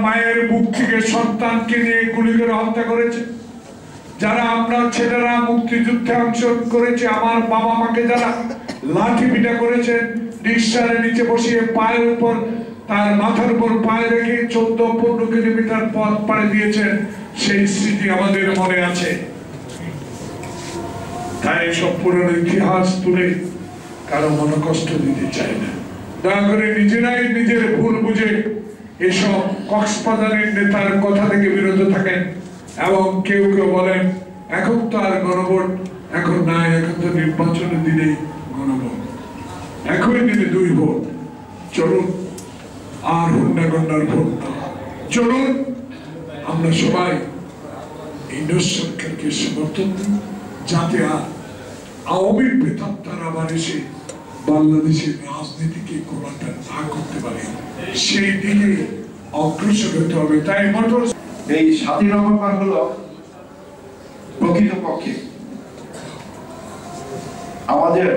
মায়ের বুক থেকে সন্তানকে নিয়ে গুলি করে হত্যা করেছে, যারা আমরা ছেলেরা মুক্তিযুদ্ধে অংশগ্রহণ করেছে, আমার বাবা মাকে যারা লাঠি পিটা করেছেন, রিকশার নিচে বসিয়ে পায়ের উপর তার মাথার উপর পায়ে রেখে 14-15 কিলোমিটার পথ পাড়ি দিয়েছেন, সেই স্মৃতি আমাদের মনে আছে। তাই সব পুরনো ইতিহাস তুলে কারো মনে কষ্ট দিতে চায় না। দয়া করে নিজেরাই নিজের ভুল বুঝে এসব কক্সবাজারের নেতার কথা থেকে বিরত থাকেন। এবং কেউ কেউ বলেন এখন তো আর গণভোট এখন নাই, এখন তো নির্বাচনের দিনেই গণভোট, একই দিনে 2 ভোট। চলুন আর হন্যাগন্যার ভোট না, চলুন আমরা সবাই এই সরকারকে সমর্থন দিই, যাতে আর আওয়ামী প্রেতাত্মারা আবার এসে বাংলাদেশের রাজনীতিকে কোনটা না করতে পারে, সেই দিকে অগ্রসর হতে হবে। তাই মোটর এই 7ই নভেম্বর হলো প্রকৃতপক্ষে আমাদের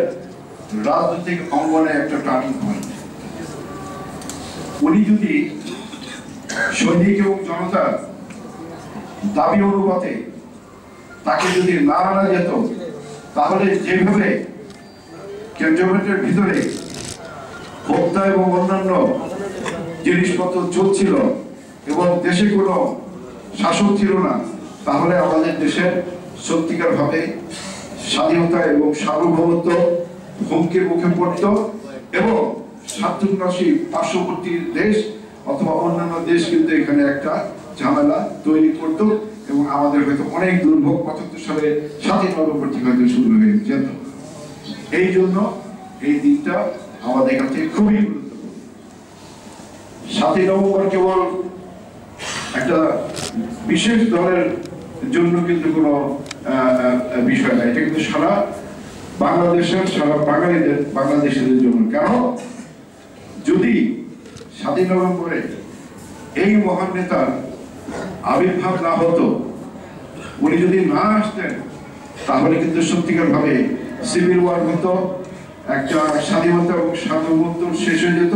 রাজনৈতিক অঙ্গনে একটা টার্নিং পয়েন্ট। উনি যদি সৈনিক এবং জনতার দাবি অনুপাতে তাকে যদি না আনা যেত, তাহলে যেভাবে ক্যান্টনমেন্টের ভিতরে হত্যা এবং অন্যান্য জিনিসপত্র চলছিল এবং দেশে কোনো শাসক ছিল না, তাহলে আমাদের দেশের সত্যিকার ভাবে স্বাধীনতা এবং সার্বভৌমত্ব হুমকির মুখে পড়ত এবং স্বার্থন্বেষী পার্শ্ববর্তী দেশ অথবা অন্যান্য দেশ কিন্তু এখানে একটা ঝামেলা তৈরি করত এবং আমাদের হয়তো অনেক দুর্ভোগ 75 সালে 7ই নভেম্বর থেকে হয়তো শুরু হয়ে যেত। এই জন্য এই দিনটা আমাদের কাছে খুবই গুরুত্বপূর্ণ। 7ই নভেম্বর কেবল একটা বিশেষ দলের জন্য কিন্তু কোনো বিষয় না, এটা কিন্তু সারা বাংলাদেশের, সারা বাঙালিদের, বাংলাদেশিদের জন্য। কারণ যদি 7ই নভেম্বরে এই মহান নেতার আবির্ভাব না হতো, উনি যদি না আসতেন, তাহলে কিন্তু সত্যিকার ভাবে সিভিল ওয়ার হতো, একটা স্বাধীনতা এবং সার্বভৌমত্ব শেষ হয়ে যেত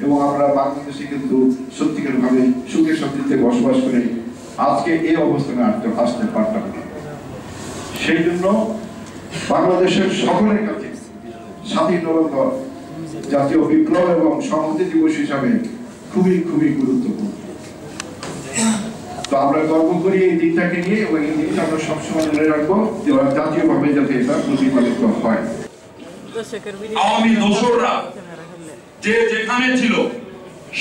এবং আমরা বাংলাদেশে কিন্তু সত্যিকার ভাবে সুখে শান্তিতে বসবাস করে আজকে এই অবস্থানে আসতে পারতাম না। সেই জন্য বাংলাদেশের সকলের কাছে 7ই নভেম্বর জাতীয় বিপ্লব এবং সংহতি দিবস হিসাবে খুবই খুবই গুরুত্বপূর্ণ। তো আমরা গর্ব করি এই দিনটাকে নিয়ে এবং এই দিনটা আমরা সবসময় মনে রাখবো যে জাতীয়ভাবে যাতে এটা প্রতিপালিত হয়। আওয়ামী দোসররা যে যেখানে ছিল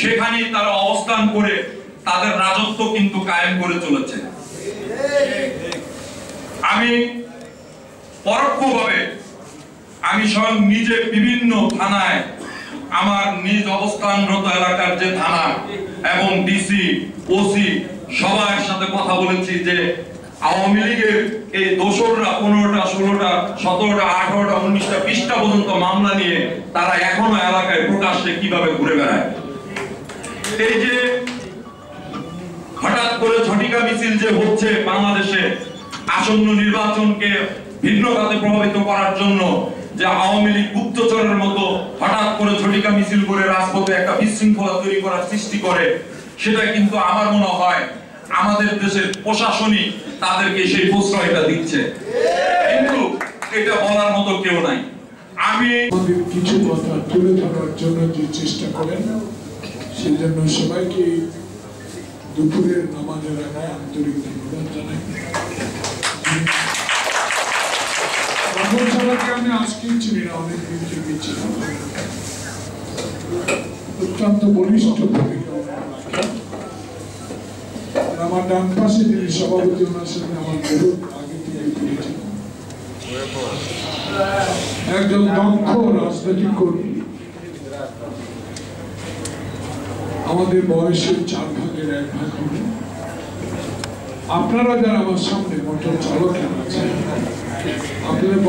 সেখানেই তারা অবস্থান করে তাদের রাজত্ব কিন্তু কায়েম করে চলেছে। আমি পরোক্ষভাবে আমি স্বয়ং নিজে বিভিন্ন থানায় আমার নিজ অবস্থানরত এলাকার যে থানা এবং ডিসি, ওসি সবার সাথে কথা বলেছি যে আওয়ামী লীগের এই দোসররা 15টা, 16টা, 17টা, 18টা, 19টা, 20টা পর্যন্ত মামলা নিয়ে তারা এখনো এলাকায় প্রকাশ্যে কিভাবে ঘুরে বেড়ায়। এই যে হঠাৎ করে ঝটিকা মিছিল যে হচ্ছে বাংলাদেশে আসন্ন নির্বাচনকে ভিন্ন খাতে প্রভাবিত করার জন্য, যে আওয়ামী লীগ গুপ্তচরের মতো হঠাৎ করে ঝটিকা মিছিল করে রাজপথে একটা বিশৃঙ্খলা তৈরি করার সৃষ্টি করে, সেটা কিন্তু আমার মনে হয় আমাদের দেশের প্রশাসনই তাদেরকে সেই প্রশ্রয়টা দিচ্ছে, কিন্তু এটা বলার মতো কেউ নাই। আমি কিছু কথা তুলে ধরার জন্য যে চেষ্টা করেন, সেজন্য সবাইকে দুপুরের নামাজের আগে আন্তরিক ধন্যবাদ জানাই। আমি আজকেই চিনি না, অনেকদিন থেকে ছিলাম। অত্যন্ত বলিষ্ঠ ভূমিকা আমার ডান পাশে যিনি সভাপতি, ওনার সাথে আমার বহু আগে থেকে পরিচিত, একজন দক্ষ রাজনৈতিক কর্মী। আমাদের বয়সের 4 ভাগের 1 ভাগ হবে। আপনারা যারা আমার সামনে মোটর চালক আছেন, আপনাদের